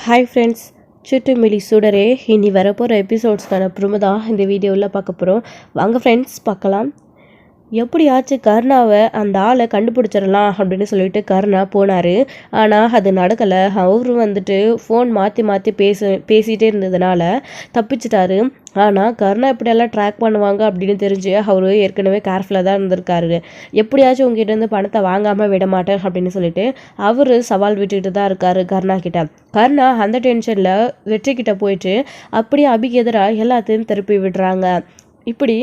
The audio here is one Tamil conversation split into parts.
ஹாய் ஃப்ரெண்ட்ஸ், சுட்டுமிலி சுடரே இனி வரப்போகிற எபிசோட்ஸ்க்கான ப்ரோமோ தான் இந்த வீடியோவில் பார்க்க போகிறோம். வாங்க ஃப்ரெண்ட்ஸ் பார்க்கலாம். எப்படியாச்சும் கருணாவை அந்த ஆளை கண்டுபிடிச்சிடலாம் அப்படின்னு சொல்லிட்டு கருணா போனார். ஆனால் அது நடக்கலை. அவரு வந்துட்டு ஃபோன் மாற்றி பேசிகிட்டே இருந்ததுனால தப்பிச்சிட்டாரு. ஆனால் கருணா இப்படியெல்லாம் ட்ராக் பண்ணுவாங்க அப்படின்னு தெரிஞ்சு அவர் ஏற்கனவே கேர்ஃபுல்லாக தான் இருந்திருக்காரு. எப்படியாச்சும் உங்ககிட்டேருந்து பணத்தை வாங்காமல் விட மாட்டேன் அப்படின்னு சொல்லிட்டு அவர் சவால் விட்டுக்கிட்டு தான் இருக்காரு கருணா கிட்ட. கருணா அந்த டென்ஷனில் வெற்றிக்கிட்ட போயிட்டு அப்படியே அபிக்கு எதிராக எல்லாத்தையும் திருப்பி விடுறாங்க. இப்படி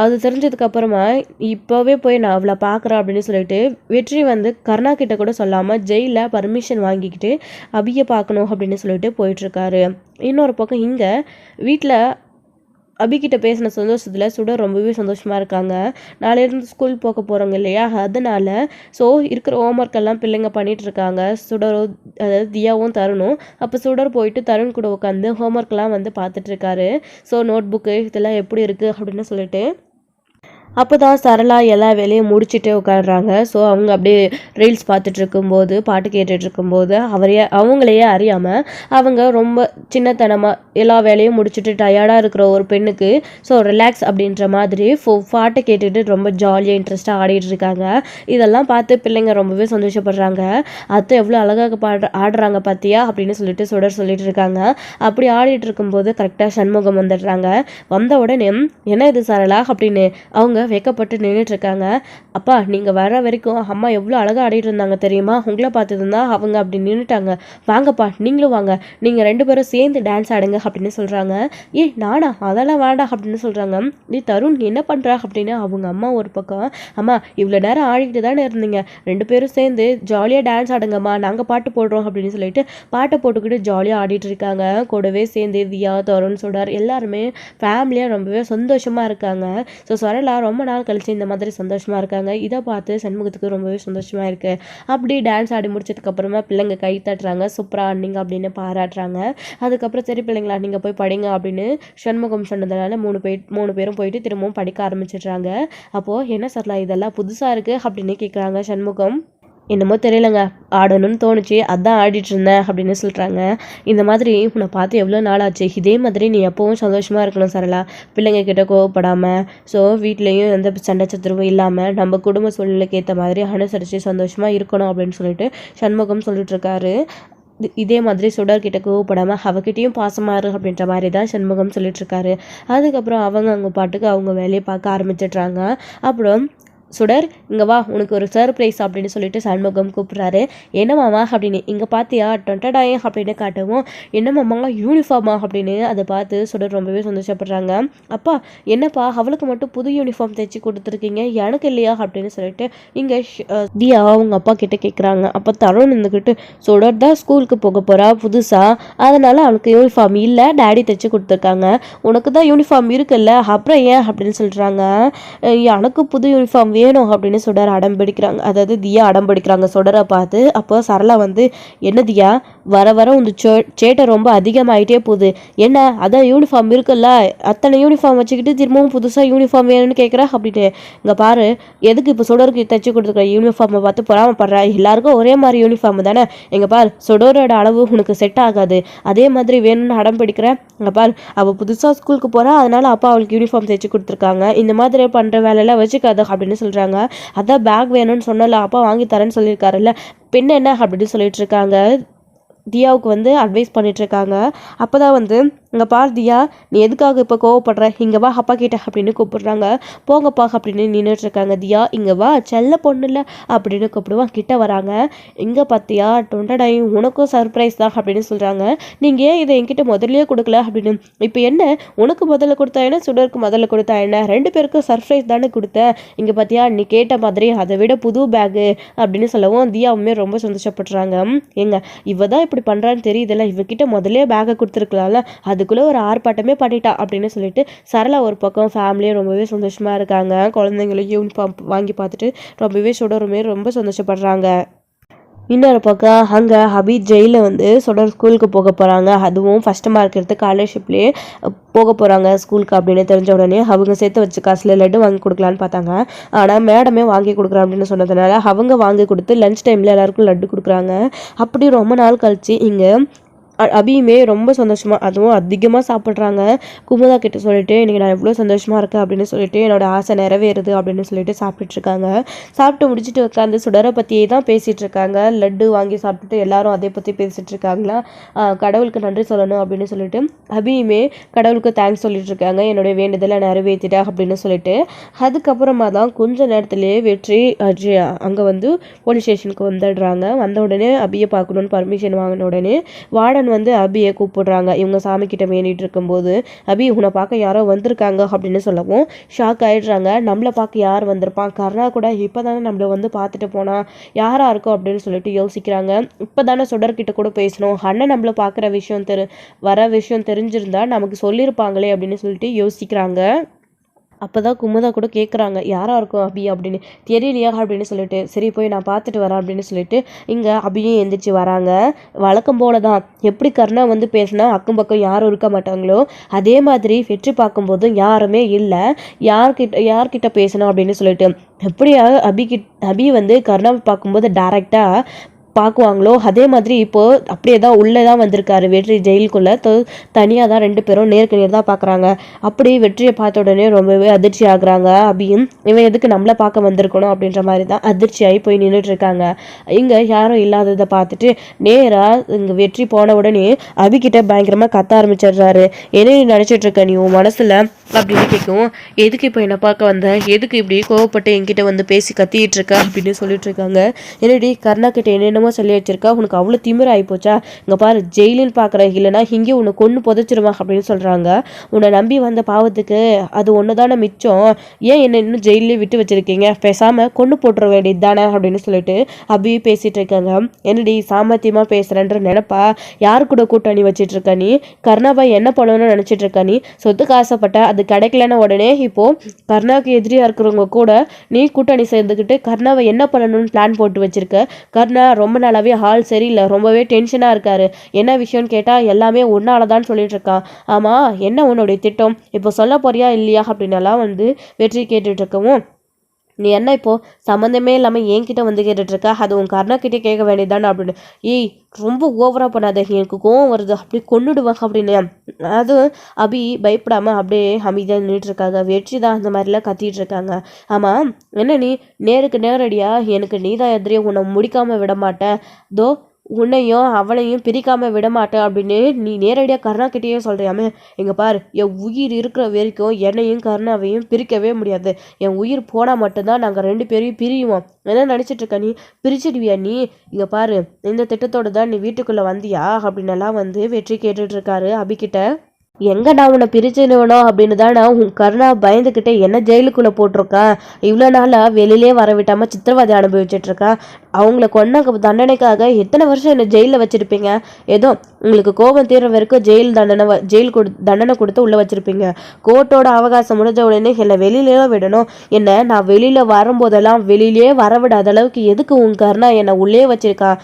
அது தெரிஞ்சதுக்கப்புறமா இப்போவே போய் நான் அவளை பார்க்குறேன் அப்படின்னு சொல்லிட்டு வெற்றி வந்து கருணா கிட்ட கூட சொல்லாமல் ஜெயிலில் பர்மிஷன் வாங்கிக்கிட்டு அபியை பார்க்கணும் அப்படின்னு சொல்லிட்டு போயிட்டுருக்காரு. இன்னொரு பக்கம் இங்கே வீட்டில் அபிகிட்ட பேசின சந்தோஷத்தில் சுடர் ரொம்பவே சந்தோஷமாக இருக்காங்க. நாளையிலேருந்து ஸ்கூல் போக போகிறாங்க இல்லையா, அதனால் ஸோ இருக்கிற ஹோம்ஒர்க் எல்லாம் பிள்ளைங்க பண்ணிகிட்டு இருக்காங்க. சுடரும் அதாவது தியாவும் தருணும். அப்போ சுடர் போயிட்டு தருண் கூட உட்காந்து ஹோம்ஒர்க்லாம் வந்து பார்த்துட்ருக்காரு. ஸோ நோட் புக்கு இதெல்லாம் எப்படி இருக்குது அப்படின்னு சொல்லிட்டு அப்போ தான் சரளா எல்லா வேலையும் முடிச்சுட்டு உட்காடுறாங்க. ஸோ அவங்க அப்படியே ரீல்ஸ் பார்த்துட்டு இருக்கும்போது பாட்டு கேட்டுட்டு இருக்கும்போது அவங்களையே அறியாமல் அவங்க ரொம்ப சின்னத்தனமாக எல்லா வேலையும் முடிச்சுட்டு டயர்டாக இருக்கிற ஒரு பெண்ணுக்கு ஸோ ரிலாக்ஸ் அப்படின்ற மாதிரி பாட்டை கேட்டுட்டு ரொம்ப ஜாலியாக இன்ட்ரெஸ்ட்டாக ஆடிட்டு இருக்காங்க. இதெல்லாம் பார்த்து பிள்ளைங்க ரொம்பவே சந்தோஷப்படுறாங்க. அத்தை எவ்வளோ அழகாக ஆடுறாங்க பார்த்தியா அப்படின்னு சொல்லிட்டு சுடர் சொல்லிட்டு இருக்காங்க. அப்படி ஆடிட்டு இருக்கும்போது கரெக்டாக சண்முகம் வந்துடுறாங்க. வந்த உடனே என்ன இது சரளா அப்படின்னு அவங்க வைக்கப்பட்டு நின்றுட்டு இருக்காங்க. அப்பா நீங்கள் வர வரைக்கும் அம்மா எவ்வளோ அழகாக ஆடிட்டு இருந்தாங்க தெரியுமா, உங்களை பார்த்துருந்தா அவங்க அப்படி நின்றுட்டாங்க, வாங்கப்பா நீங்களும் வாங்க, நீங்கள் 2 பேரும் சேர்ந்து டான்ஸ் ஆடுங்க அப்படின்னு சொல்கிறாங்க. நானா, அதெல்லாம் வேண்டாம் அப்படின்னு சொல்கிறாங்க. நீ தருண் என்ன பண்ணுறா அப்படின்னு அவங்க அம்மா ஒரு பக்கம், அம்மா இவ்வளோ நேரம் ஆடிக்கிட்டு தானே இருந்தீங்க, 2 பேரும் சேர்ந்து ஜாலியாக டான்ஸ் ஆடுங்கம்மா, நாங்கள் பாட்டு போடுறோம் அப்படின்னு சொல்லிட்டு பாட்டை போட்டுக்கிட்டு ஜாலியாக ஆடிட்டு இருக்காங்க. கூடவே சேர்ந்து தியா தருண் சுடர் எல்லாருமே ஃபேமிலியாக ரொம்பவே சந்தோஷமாக இருக்காங்க. ஸோ சரளா ரொம்ப நாள் கழிச்சு இந்த மாதிரி சந்தோஷமாக இருக்காங்க. இதை பார்த்து சண்முகத்துக்கு ரொம்பவே சந்தோஷமாக இருக்குது. அப்படி டான்ஸ் ஆடி முடிச்சதுக்கப்புறமா பிள்ளைங்க கை தட்டுறாங்க, சூப்பராக ஆடினீங்க அப்படின்னு பாராட்டுறாங்க. அதுக்கப்புறம் சரி பிள்ளைங்களா நீங்கள் போய் படிங்க அப்படின்னு சண்முகம் சொன்னதுனால 3 பேரும் போயிட்டு திரும்பவும் படிக்க ஆரம்பிச்சிடுறாங்க. அப்போது என்ன சொல்லலாம், இதெல்லாம் புதுசாக இருக்குது அப்படின்னு கேட்குறாங்க சண்முகம். என்னமோ தெரியலங்க, ஆடணும்னு தோணுச்சு, அதான் ஆடிட்டு இருந்தேன் அப்படின்னு சொல்கிறாங்க. இந்த மாதிரி உன்னை பார்த்து எவ்வளோ நாள் ஆச்சு, இதே மாதிரி நீ எப்போவும் சந்தோஷமாக இருக்கணும் சரளா, பிள்ளைங்க கிட்ட கோவப்படாமல், ஸோ வீட்லேயும் எந்த சண்டை சத்துருவும் இல்லாமல் நம்ம குடும்ப சூழ்நிலைக்கு ஏற்ற மாதிரி அனுசரித்து சந்தோஷமாக இருக்கணும் அப்படின்னு சொல்லிட்டு சண்முகம் சொல்லிட்டுருக்காரு. இதே மாதிரி சுடர்கிட்ட கோவப்படாமல் அவகிட்டையும் பாசமாக இரு அப்படின்ற மாதிரி தான் சண்முகம் சொல்லிட்டுருக்காரு. அதுக்கப்புறம் அவங்க அவங்க பாட்டுக்கு அவங்க வேலையை பார்க்க ஆரம்பிச்சிடுறாங்க. அப்புறம் சுடர் இங்கே வா, உனக்கு ஒரு சர்ப்ரைஸ் அப்படின்னு சொல்லிட்டு சண்முகம் கூப்பிட்றாரு. என்னமாமா அப்படின்னு, இங்கே பார்த்தியா டொண்டடாயே அப்படின்னு காட்டவும், என்னமாம்மா யூனிஃபார்மா அப்படின்னு அதை பார்த்து சுடர் ரொம்பவே சந்தோஷப்படுறாங்க. அப்பா என்னப்பா அவளுக்கு மட்டும் புது யூனிஃபார்ம் தைச்சி கொடுத்துருக்கீங்க, எனக்கு இல்லையா அப்படின்னு சொல்லிட்டு இங்கே தியா அவங்க அப்பா கிட்ட கேட்குறாங்க. அப்போ தருண் இருந்துக்கிட்டு, சுடர் தான் ஸ்கூலுக்கு போக போகிறா புதுசாக, அதனால் அவனுக்கு யூனிஃபார்ம் இல்லை, டேடி தைச்சி கொடுத்துருக்காங்க, உனக்கு தான் யூனிஃபார்ம் இருக்குல்ல அப்புறம் ஏன் அப்படின்னு சொல்கிறாங்க. எனக்கு புது யூனிஃபார்ம் வேணும் அப்படின்னு சுடர் அடம் பிடிக்கிறாங்க. அதாவது தியா அடம் பிடிக்கிறாங்க சுடரை பார்த்து. அப்போ சரளா வந்து, என்ன தியா வர வர உங்க சேட்டை ரொம்ப அதிகமாகிட்டே போகுது, என்ன அதான் யூனிஃபார்ம் இருக்குல்ல, அத்தனை யூனிஃபார்ம் வச்சுக்கிட்டு திரும்பவும் புதுசாக யூனிஃபார்ம் வேணும்னு கேட்குறா அப்படின்னு. இங்கே பாரு, எதுக்கு இப்போ சுடருக்கு தைச்சி கொடுத்துருக்க யூனிஃபார்மை பார்த்து பொறாமப்படுறா, எல்லாருக்கும் ஒரே மாதிரி யூனிஃபார்ம் தானே, எங்கே பார் சுடரோட அளவு உனக்கு செட் ஆகாது, அதே மாதிரி வேணும்னு அடம் பிடிக்கிறேன், இங்கே பார் அவள் புதுசாக ஸ்கூலுக்கு போகிறா, அதனால் அப்பா அவளுக்கு யூனிஃபார்ம் தைச்சி கொடுத்துருக்காங்க, இந்த மாதிரி பண்ணுற வேலையெல்லாம் வச்சுக்காத அப்படின்னு சொல்கிறாங்க. அதான் பேக் வேணும்னு சொன்னல, அப்பா வாங்கி தரேன்னு சொல்லியிருக்காருல்ல, பெண் என்ன அப்படின்னு சொல்லிட்டு இருக்காங்க. தியாவுக்கு வந்து அட்வைஸ் பண்ணிகிட்ருக்காங்க. அப்போ தான் வந்து, இங்கே பார் தியா, நீ எதுக்காக இப்போ கோவப்படுற, இங்கே வா அப்பா கிட்ட அப்படின்னு கூப்பிடுறாங்க. போங்கப்பா அப்படின்னு நின்றுட்டுருக்காங்க. தியா இங்கே வா செல்ல பொண்ணு இல்லை அப்படின்னு கூப்பிடுவான். கிட்ட வராங்க. இங்கே பார்த்தியா டொண்டடாயும் உனக்கும் சர்ப்ரைஸ் தான் அப்படின்னு சொல்கிறாங்க. நீங்கள் ஏன் இதை என்கிட்ட முதல்லையே கொடுக்கல அப்படின்னு. இப்போ என்ன உனக்கு முதல்ல கொடுத்தா என்ன, சுடருக்கு முதல்ல கொடுத்தா என்ன, 2 பேருக்கும் சர்ப்ரைஸ் தானே கொடுத்தேன், இங்கே பார்த்தியா நீ கேட்ட மாதிரி அதை விட புது பேகு அப்படின்னு சொல்லவும் தியாவுமே ரொம்ப சந்தோஷப்படுறாங்க. எங்க இவ தான் இப்படி பண்ணுறான்னு தெரியுதுல்ல, இவகிட்ட முதல்ல பேக்கை கொடுத்துருக்கலாம்ல, அதுக்குள்ளே ஒரு ஆர்ப்பாட்டமே பண்ணிட்டா அப்படின்னு சொல்லிட்டு சரளா ஒரு பக்கம் ஃபேமிலியும் ரொம்பவே சந்தோஷமாக இருக்காங்க. குழந்தைங்களுக்கு யூனிஃபார்ம் வாங்கி பார்த்துட்டு ரொம்பவே சுடருமே ரொம்ப சந்தோஷப்படுறாங்க. இன்னொரு பக்கம் அங்கே ஹபீத் ஜெயிலில் வந்து சுடர் ஸ்கூலுக்கு போக போகிறாங்க. அதுவும் ஃபஸ்ட்டு மார்க் எடுத்து ஸ்காலர்ஷிப்லேயே போக போகிறாங்க ஸ்கூலுக்கு அப்படின்னு தெரிஞ்ச உடனே அவங்க சேர்த்து வச்சு காசில் லட்டு வாங்கி கொடுக்கலான்னு பார்த்தாங்க. ஆனால் மேடமே வாங்கி கொடுக்குறேன் அப்படின்னு சொன்னதுனால அவங்க வாங்கி கொடுத்து லஞ்ச் டைமில் எல்லாருக்கும் லட்டு கொடுக்குறாங்க. அப்படி ரொம்ப நாள் கழிச்சு இங்கே அபியுமே ரொம்ப சந்தோஷமாக அதுவும் அதிகமாக சாப்பிட்றாங்க. குமுதா கிட்ட சொல்லிட்டு இன்றைக்கி நான் எவ்வளோ சந்தோஷமாக இருக்கேன் அப்படின்னு சொல்லிட்டு என்னோட ஆசை நிறைவேறுது அப்படின்னு சொல்லிட்டு சாப்பிட்டுட்ருக்காங்க. சாப்பிட்டு முடிச்சுட்டு உட்காந்து சுடரை பற்றியே தான் பேசிகிட்டு இருக்காங்க. லட்டு வாங்கி சாப்பிட்டுட்டு எல்லாரும் அதை பற்றி பேசிகிட்டு இருக்காங்களா. கடவுளுக்கு நன்றி சொல்லணும் அப்படின்னு சொல்லிட்டு அபியுமே கடவுளுக்கு தேங்க்ஸ் சொல்லிட்டு இருக்காங்க. என்னுடைய வேண்டுதலை நிறைவேற்றிட்டேன் அப்படின்னு சொல்லிட்டு அதுக்கப்புறமா தான் கொஞ்ச நேரத்திலேயே வெற்றி அங்கே வந்து போலீஸ் ஸ்டேஷனுக்கு வந்துடுறாங்க. வந்த உடனே அபியை பார்க்கணுன்னு பர்மிஷன் வாங்கின உடனே வார்டன் வந்து அபியை கூப்பிடுறாங்க. இவங்க சாமி கிட்ட வேண்டிட்டு இருக்கும்போது அபி உன்னை பார்க்க யாரோ வந்திருக்காங்க அப்படின்னு சொல்லவும் ஷாக் ஆயிடுறாங்க. நம்மளை பார்க்க யார் வந்திருப்பான், கருணா கூட இப்போ தானே நம்மளை வந்து பார்த்துட்டு போனா, யாரா இருக்கும் அப்படின்னு சொல்லிட்டு யோசிக்கிறாங்க. இப்போ தானே சுடர்கிட்ட கூட பேசணும், அண்ணன் நம்மளை பார்க்குற விஷயம் வர விஷயம் தெரிஞ்சிருந்தா நமக்கு சொல்லியிருப்பாங்களே அப்படின்னு சொல்லிட்டு யோசிக்கிறாங்க. அப்போ தான் குமுதா கூட கேட்குறாங்க யாராக இருக்கும் அபி அப்படின்னு. தெரியலையா அப்படின்னு சொல்லிட்டு சரி போய் நான் பார்த்துட்டு வரேன் அப்படின்னு சொல்லிட்டு இங்கே அபியும் எந்திரிச்சு வராங்க. வழக்கம் போல தான் எப்படி கருணா வந்து பேசினா அக்கம் பக்கம் யாரும் இருக்க மாட்டாங்களோ அதே மாதிரி வெற்றி பார்க்கும்போதும் யாருமே இல்லை. யார்கிட்ட பேசணும் அப்படின்னு சொல்லிட்டு எப்படியா அபி வந்து கருணாவை பார்க்கும்போது டைரெக்டாக பார்க்குவாங்களோ அதே மாதிரி இப்போது அப்படியே தான் உள்ளே தான் வந்திருக்காரு வெற்றி. ஜெயிலுக்குள்ளே தனியாக தான் 2 பேரும் நேருக்கு நேர் தான் பார்க்குறாங்க. அப்படி வெற்றியை பார்த்த உடனே ரொம்பவே அதிர்ச்சி ஆகுறாங்க. அபியும் இவன் எதுக்கு நம்மளை பார்க்க வந்திருக்கணும் அப்படின்ற மாதிரி தான் அதிர்ச்சியாகி போய் நின்றுட்டுருக்காங்க. இங்கே யாரும் இல்லாததை பார்த்துட்டு நேராக இங்கே வெற்றி போன உடனே அபிகிட்ட பயங்கரமாக கத்த ஆரம்பிச்சிடுறாரு. என்ன நீ நினச்சிட்டு இருக்க நீ உன் மனசில் அப்படின்னு கேட்கும். எதுக்கு இப்போ என்னை பார்க்க வந்த, எதுக்கு இப்படி கோவப்பட்டு என்கிட்ட வந்து பேசி கத்திட்டு இருக்க அப்படின்னு சொல்லிட்டு இருக்காங்க. என்னடி கருணா கிட்ட என்னென்ன சொல்லி வச்சிருக்கா, உனக்கு அவ்வளோ திமிர ஆகிப்போச்சா, இங்கே பாரு ஜெயிலின்னு பார்க்குற, இல்லைனா இங்கே உன்னை கொண்டு புதைச்சிருவா அப்படின்னு சொல்கிறாங்க. உன்னை நம்பி வந்த பாவத்துக்கு அது ஒன்று தானே மிச்சம், ஏன் என்ன இன்னும் ஜெயிலே விட்டு வச்சிருக்கீங்க, பேசாமல் கொண்டு போட்டுற வேண்டியது தானே அப்படின்னு சொல்லிட்டு அப்படி பேசிகிட்டு இருக்காங்க. என்னடி சாமர்த்தியமாக பேசுகிறேன்ற நினைப்பா, யாரு கூட கூட்டணி வச்சிட்டு இருக்க நீ, கருணாபாய் என்ன பண்ணணும்னு நினச்சிட்டு இருக்க நீ, சொத்துக்கு ஆசைப்பட்ட அது கிடைக்கலன்னு உடனே இப்போது கருணாவுக்கு எதிரியாக இருக்கிறவங்க கூட நீ கூட்டணி சேர்ந்துக்கிட்டு கருணாவை என்ன பண்ணணும்னு பிளான் போட்டு வச்சிருக்க. கருணா ரொம்ப நாளாவே ஹால் சரியில்லை, ரொம்பவே டென்ஷனாக இருக்காரு. என்ன விஷயம்னு கேட்டால் எல்லாமே ஒன்னால தான் சொல்லிட்டு இருக்கான். ஆமாம் என்ன உன்னுடைய திட்டம் இப்போ சொல்ல போறியா இல்லையா அப்படின்னலாம் வந்து வெற்றி கேட்டுட்டு இருக்கவும், நீ என்ன இப்போது சம்மந்தமே இல்லாமல் என்கிட்ட வந்து கேட்டுட்ருக்க, அது உன் கருணாக்கிட்டே கேட்க வேண்டியதானே அப்படின்னு. ஏய் ரொம்ப ஓவராக பண்ணாத, எனக்கு கோவம் வருது அப்படி கொண்டுடுவேன் அப்படின்னு. அது அபி பயப்படாமல் அப்படியே அமைதியாக நின்றுட்டுருக்காங்க. வெற்றி தான் அந்த மாதிரிலாம் கத்திட்டு இருக்காங்க. ஆமாம் என்ன நீ நேருக்கு நேரடியாக எனக்கு நீ தான் எதிரியே, உன்னை முடிக்காமல் விட மாட்டேன், தோ உன்னையும் அவளையும் பிரிக்காமல் விடமாட்டேன் அப்படின்னு நீ நேரடியாக கருணாக்கிட்டேயே சொல்கிறியாமே. எங்கள் பார் என் உயிர் இருக்கிற வரைக்கும் என்னையும் கருணாவையும் பிரிக்கவே முடியாது. என் உயிர் போனால் மட்டும்தான் நாங்கள் 2 பேரையும் பிரியுவோம். என்ன நினச்சிட்ருக்க நீ, பிரிச்சிடுவியா நீ, இங்கே பாரு இந்த திட்டத்தோடு தான் நீ வீட்டுக்குள்ளே வந்தியா அப்படின்னலாம் வந்து வெற்றி கேட்டுட்ருக்காரு அபிகிட்ட. எங்கே நான் உன்னை பிரிச்சுனுவனோ அப்படின்னு தான் நான் உன் கருணா பயந்துக்கிட்டே என்ன ஜெயிலுக்குள்ளே போட்டிருக்கேன். இவ்வளோ நாளாக வெளியிலே வர விட்டாமல் சித்திரவதை அனுபவிச்சிட்ருக்கேன். அவங்கள கொன்ன தண்டனைக்காக எத்தனை வருஷம் என்னை ஜெயிலில் வச்சுருப்பீங்க. ஏதோ உங்களுக்கு கோபம் தீர வரைக்கும் தண்டனை கொடுத்து உள்ளே வச்சுருப்பீங்க. கோர்ட்டோட அவகாசம் முடிஞ்ச உடனே என்னை வெளியிலே விடணும். என்னை நான் வெளியில் வரும்போதெல்லாம் வெளியிலே வரவிடாத அளவுக்கு எதுக்கு உன் கருணா என்னை உள்ளே வச்சுருக்கான்.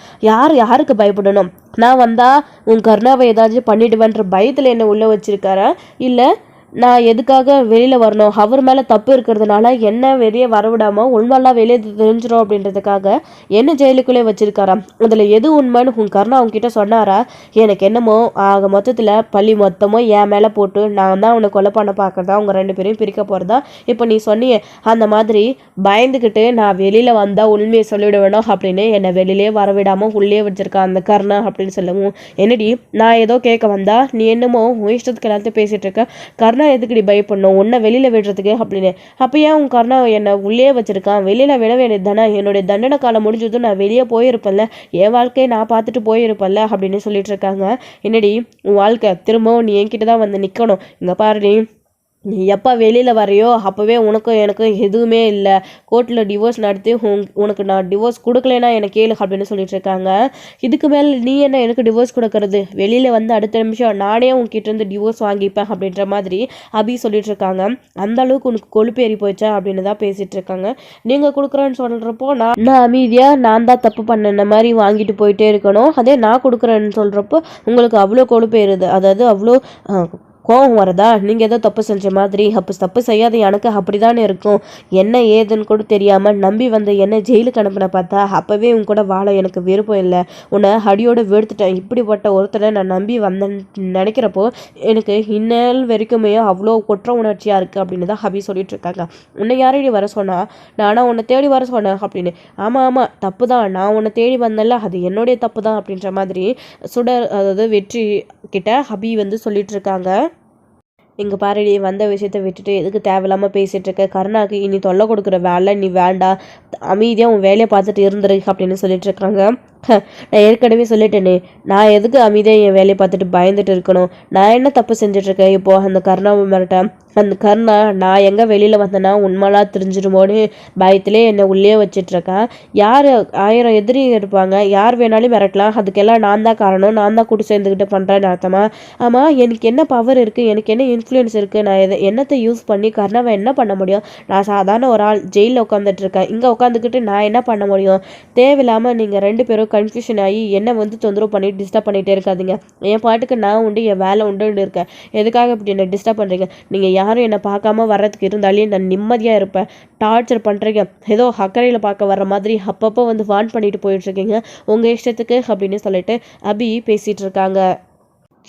யாருக்கு பயப்படணும். நான் வந்தால் உன் கருணாவை ஏதாச்சும் பண்ணிடுவேன்ற பயத்தில் என்னை உள்ளே வச்சுருக்காரா, இல்லை நான் எதுக்காக வெளியில் வரணும், அவர் மேலே தப்பு இருக்கிறதுனால என்ன வெளியே வரவிடாமல் உண்மையெல்லாம் வெளியே தெரிஞ்சிடும் அப்படின்றதுக்காக என்ன ஜெயிலுக்குள்ளே வச்சுருக்காராம். அதில் எது உண்மைன்னு உன் கருணா அவங்ககிட்ட சொன்னாரா. எனக்கு என்னமோ ஆக மொத்தத்தில் பள்ளி மொத்தமோ என் மேலே போட்டு நான் தான் உன்னை கொலை பண்ண பார்க்குறதா, அவங்க 2 பேரையும் பிரிக்க போகிறதா. இப்போ நீ சொன்னியே அந்த மாதிரி பயந்துக்கிட்டு நான் வெளியில் வந்தால் உண்மையை சொல்லிவிடுவேணும் அப்படின்னு என்னை வெளியிலே வரவிடாமல் உள்ளே வச்சுருக்கான் அந்த கருணா அப்படின்னு சொல்லவும், என்னடி நான் ஏதோ கேட்க வந்தா நீ என்னமோ உன் இஷ்டத்துக்கு எல்லாத்தையும் பேசிகிட்டு இருக்க. கருணா எதுக்கடி பயப்படணும் உன்னை வெளியில் விடுறதுக்கு அப்படின்னு. அப்போ ஏன் உன் கருணா என்னை உள்ளே வச்சுருக்கான், வெளியில் விட வேண்டியது தானே, என்னுடைய தண்டனை காலம் முடிஞ்சதும் நான் வெளியே போயிருப்பேன்ல, என் வாழ்க்கையை நான் பார்த்துட்டு போயிருப்பேன்ல அப்படின்னு சொல்லிட்டு இருக்காங்க. என்னடி உன் வாழ்க்கை திரும்பவும் நீ என்கிட்ட தான் வந்து நிற்கணும். இங்கே பாரு நீ எப்போ வெளியில் வரையோ அப்போவே உனக்கும் எனக்கும் எதுவுமே இல்லை. கோர்ட்டில் டிவோர்ஸ் நடத்தி உனக்கு நான் டிவோர்ஸ் கொடுக்கலனா எனக்கு கேளு அப்படின்னு சொல்லிட்டு இருக்காங்க. இதுக்கு மேலே நீ என்ன எனக்கு டிவோர்ஸ் கொடுக்கறது, வெளியில் வந்து அடுத்த நிமிஷம் நானே உங்ககிட்ட டிவோர்ஸ் வாங்கிப்பேன் அப்படின்ற மாதிரி அபி சொல்லிட்டு இருக்காங்க. அந்த அளவுக்கு உனக்கு கொழுப்பு ஏறி போயிச்சா அப்படின்னு தான் பேசிட்டு இருக்காங்க. நீங்கள் கொடுக்குறேன்னு சொல்கிறப்போ நான் அமைதியாக நான் தான் தப்பு பண்ண மாதிரி வாங்கிட்டு போயிட்டே இருக்கணும். அதே நான் கொடுக்குறேன்னு சொல்கிறப்போ உங்களுக்கு அவ்வளோ கொழுப்பு ஏறுது, அதாவது அவ்வளோ கோவம் வரதா? நீங்கள் ஏதோ தப்பு செஞ்ச மாதிரி. அப்போ தப்பு செய்யாத எனக்கு அப்படி தானே இருக்கும். என்ன ஏதுன்னு கூட தெரியாமல் நம்பி வந்த என்ன ஜெயிலுக்கு அனுப்பின பார்த்தா அப்போவே உன் கூட வாழ எனக்கு விருப்பம் இல்லை. உன்னை அடியோடு வெறுத்துட்டேன். இப்படிப்பட்ட ஒருத்தனை நான் நம்பி வந்தேன்னு நினைக்கிறப்போ எனக்கு இன்னல் வரைக்குமே அவ்வளோ குற்ற உணர்ச்சியாக இருக்குது அப்படின்னு தான் ஹபி சொல்லிட்டு இருக்காங்க. உன்னை யாரையும் வர சொன்னா? நானா உன்னை தேடி வர சொன்னேன் அப்படின்னு. ஆமாம் தப்பு தான், நான் உன்னை தேடி வந்தேன்ல, அது என்னுடைய தப்பு தான் அப்படின்ற மாதிரி சுடர் அதாவது வெற்றி கிட்ட ஹபி வந்து சொல்லிட்டு இருக்காங்க. இங்கே பாருடி, வந்த விஷயத்த விட்டுட்டு எதுக்கு தேவையில்லாமல் பேசிகிட்டு இருக்க? கருணாக்கு இனி தொல்லை கொடுக்குற வேலை நீ வேண்டாம், அமைதியாக உன் வேலையை பார்த்துட்டு இருந்துரு அப்படின்னு சொல்லிட்டு இருக்காங்க. நான் ஏற்கனவே சொல்லிட்டேனே, நான் எதுக்கு அமைதியாக என் வேலையை பார்த்துட்டு பயந்துட்டு இருக்கணும்? நான் என்ன தப்பு செஞ்சிட்ருக்கேன் இப்போது? அந்த கருணாவை மிரட்டேன். அந்த கருணா நான் எங்கே வெளியில் வந்தேன்னா உண்மைலாம் தெரிஞ்சிருமோன்னு பயத்திலே என்னை உள்ளே வச்சிட்ருக்கேன். யார் 1000 எதிரி இருப்பாங்க, யார் வேணாலும் மிரட்டலாம். அதுக்கெல்லாம் நான் தான் காரணம், நான் தான் கூட்டு சேர்ந்துக்கிட்டு பண்ணுறேன்னு அர்த்தமா? ஆமாம், எனக்கு என்ன பவர் இருக்குது, எனக்கு என்ன இன்ஃப்ளூயன்ஸ் இருக்குது? நான் என்னத்தை யூஸ் பண்ணி கருணாவை என்ன பண்ண முடியும்? நான் சாதாரண ஒரு ஆள் ஜெயிலில் உட்காந்துட்ருக்கேன். இங்கே உட்காந்துக்கிட்டு நான் என்ன பண்ண முடியும்? தேவையில்லாமல் நீங்கள் 2 பேரும் கன்ஃபியூஷன் ஆகி என்னை வந்து தொந்தரவு பண்ணிட்டு டிஸ்டர்ப் பண்ணிகிட்டே இருக்காதீங்க. என் பாட்டுக்கு நான் உண்டு, என் வேலை உண்டுன்னு இருக்கேன். எதுக்காக இப்படி என்னை டிஸ்டர்ப் பண்ணுறீங்க? நீங்கள் யாரும் என்னை பார்க்காம வர்றதுக்கு இருந்தாலே நான் நிம்மதியாக இருப்பேன். டார்ச்சர் பண்ணுறீங்க, ஏதோ அக்கறையில் பார்க்க வர்ற மாதிரி அப்பப்போ வந்து வான் பண்ணிட்டு போயிட்டுருக்கீங்க உங்கள் இஷ்டத்துக்கு அப்படின்னு சொல்லிட்டு அபி பேசிகிட்டு இருக்காங்க.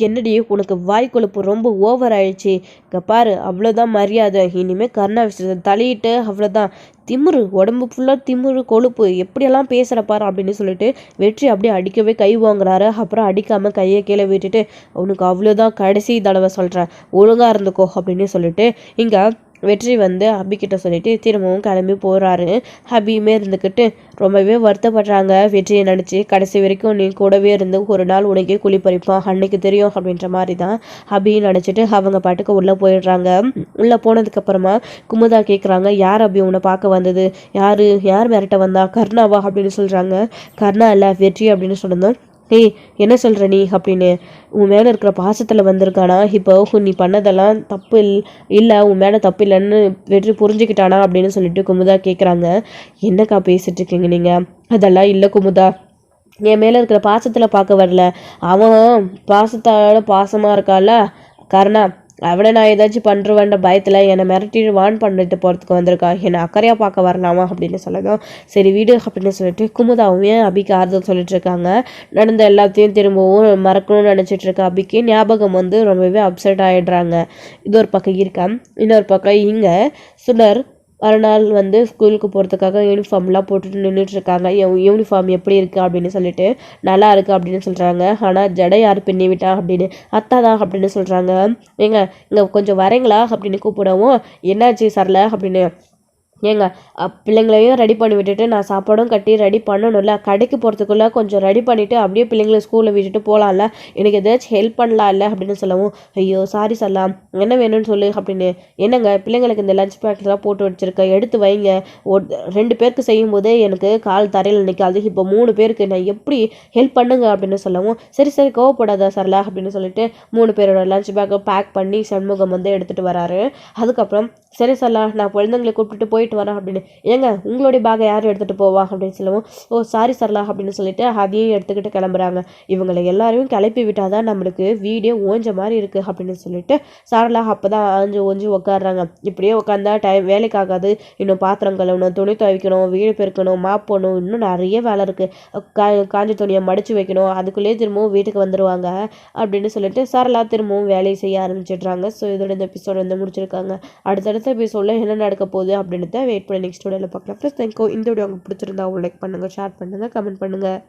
என்னடி உனக்கு வாய் கொழுப்பு ரொம்ப ஓவர் ஆயிடுச்சு. இங்கே பாரு, அவ்வளோதான் மரியாதை. இனிமேல் கருணா விஷயத்தை தலையிட்டு அவ்வளோதான். திமிரு, உடம்பு ஃபுல்லாக திமிரு கொழுப்பு, எப்படியெல்லாம் பேசுகிற பாரு அப்படின்னு சொல்லிட்டு வெற்றி அப்படியே அடிக்கவே கை வாங்குறாரு. அப்புறம் அடிக்காமல் கையை கீழே விட்டுட்டு அவனுக்கு அவ்வளோதான், கடைசி தடவை சொல்கிறேன், ஒழுங்காக இருந்துக்கோ அப்படின்னு சொல்லிட்டு இங்கே வெற்றி வந்து ஹபிக்கிட்ட சொல்லிட்டு திரும்பவும் கிளம்பி போகிறாரு. ஹபியுமே இருந்துக்கிட்டு ரொம்பவே வருத்தப்படுறாங்க. வெற்றியை நினச்சி கடைசி வரைக்கும் நீ கூடவே இருந்து ஒரு நாள் உனக்கே குளிப்பறிப்பான், அன்னைக்கு தெரியும் அப்படின்ற மாதிரி தான் ஹபியும் நினச்சிட்டு அவங்க பாட்டுக்கு உள்ளே போயிடுறாங்க. உள்ளே போனதுக்கப்புறமா குமுதா கேட்குறாங்க, யார் அபி உன்னை பார்க்க வந்தது? யார் மிரட்ட வந்தா? கர்ணாவா அப்படின்னு சொல்கிறாங்க. கர்ணா இல்லை, வெற்றி அப்படின்னு சொன்னதும் ஏய் என்ன சொல்கிற நீ அப்படின்னு. உன் மேலே இருக்கிற பாசத்தில் வந்திருக்கானா? இப்போ நீ பண்ணதெல்லாம் தப்பு இல்லை, உன் மேலே தப்பு இல்லைன்னு வெற்றி புரிஞ்சுக்கிட்டானா அப்படின்னு சொல்லிட்டு குமுதா கேட்குறாங்க. என்னக்கா பேசிகிட்டு இருக்கீங்க நீங்கள்? அதெல்லாம் இல்லை குமுதா, என் மேலே இருக்கிற பாசத்தில் பார்க்க வரல. அவன் பாசத்தால் பாசமாக இருக்கால கருணா, அவனை நான் ஏதாச்சும் பண்ணுறவேண்ட பயத்தில் என்னை மிரட்டிட்டு வான் பண்ணிட்டு போகிறதுக்கு வந்திருக்கா. என்னை அக்கறையாக பார்க்க வரலாமா அப்படின்னு சொல்லதான் சரி வீடு அப்படின்னு சொல்லிட்டு குமுதாவுமே அபிக்கு ஆறுதல் சொல்லிட்டு இருக்காங்க. நடந்த எல்லாத்தையும் திரும்பவும் மறக்கணும்னு நினச்சிட்டு இருக்க அபிக்கு ஞாபகம் வந்து ரொம்பவே அப்செட் ஆகிடுறாங்க. இது ஒரு பக்கம் இருக்கா. இன்னொரு பக்கம் இங்கே சுடர் மறுநாள் வந்து ஸ்கூலுக்கு போகிறதுக்காக யூனிஃபார்ம்லாம் போட்டுட்டு நின்றுட்டுருக்காங்க. யூனிஃபார்ம் எப்படி இருக்குது அப்படின்னு சொல்லிட்டு நல்லா இருக்குது அப்படின்னு சொல்கிறாங்க. ஆனால் ஜடை யார் பின்னி விட்டா அப்படின்னு அத்தாதான் அப்படின்னு சொல்கிறாங்க. ஏங்க இங்கே கொஞ்சம் வரீங்களா அப்படின்னு கூப்பிடவும் என்னாச்சு சரல அப்படின்னு. ஏங்க பிள்ளைங்களையும் ரெடி பண்ணி விட்டுட்டு நான் சாப்பாடும் கட்டி ரெடி பண்ணணும்ல, கடைக்கு போகிறதுக்குள்ளே கொஞ்சம் ரெடி பண்ணிவிட்டு அப்படியே பிள்ளைங்களை ஸ்கூலில் விட்டுட்டு போகலாம்ல, எனக்கு ஏதாச்சும் ஹெல்ப் பண்ணலாம் இல்லை அப்படின்னு சொல்லவும் ஐயோ சாரி சரலாம், என்ன வேணும்னு சொல்லு அப்படின்னு. என்னங்க பிள்ளைங்களுக்கு இந்த லஞ்ச் பேக்கெலாம் போட்டு வச்சுருக்கேன், எடுத்து வைங்க. 2 பேருக்கு செய்யும் போதே எனக்கு கால் தரையில் நிற்காது, இப்போ 3 பேருக்கு நான் எப்படி ஹெல்ப் பண்ணுங்க அப்படின்னு சொல்லவும் சரி கோவப்படாதா சரலா அப்படின்னு சொல்லிட்டு 3 பேரோட லஞ்ச் பேக்கை பேக் பண்ணி சண்முகம் வந்து எடுத்துகிட்டு வராரு. அதுக்கப்புறம் சரி சரலா நான் குழந்தைங்களை கூப்பிட்டுட்டு போயிட்டு வரேன் அப்படின்னு. ஏங்க உங்களுடைய பேக்கை யார் எடுத்துகிட்டு போவா அப்படின்னு சொல்லவும் ஓ சாரி சரலா அப்படின்னு சொல்லிட்டு அதையும் எடுத்துக்கிட்டு கிளம்புறாங்க. இவங்களை எல்லாரையும் கிளப்பி விட்டாதான் நம்மளுக்கு வீடே ஓஞ்ச மாதிரி இருக்குது அப்படின்னு சொல்லிட்டு சரலா அப்போ தான் ஓஞ்சி உட்காடுறாங்க. இப்படியே உட்காந்தா டைம் வேலைக்காகாது, இன்னும் பாத்திரம் கழுவணும், துணி துவைக்கணும், வீடு பெருக்கணும், மாப் போடணும், இன்னும் நிறைய வேலை இருக்குது, காஞ்ச துணியை மடித்து வைக்கணும், அதுக்குள்ளேயே திரும்பவும் வீட்டுக்கு வந்துடுவாங்க அப்படின்னு சொல்லிட்டு சரலா திரும்பவும் வேலையை செய்ய ஆரம்பிச்சிடுறாங்க. ஸோ இதோட இந்த எபிசோட் வந்து முடிச்சிருக்காங்க. அடுத்தடுத்த எபிசோடில் என்ன நடக்க போகுது அப்படின்னு வெயிட் பண்ணி நெக்ஸ்ட் வீடியோவில் பார்க்கலாம். Plus thank you. இந்த வீடியோ உங்களுக்கு பிடிச்சிருந்தா லைக் பண்ணுங்கள், ஷேர் பண்ணுங்கள், கமெண்ட் பண்ணுங்கள்.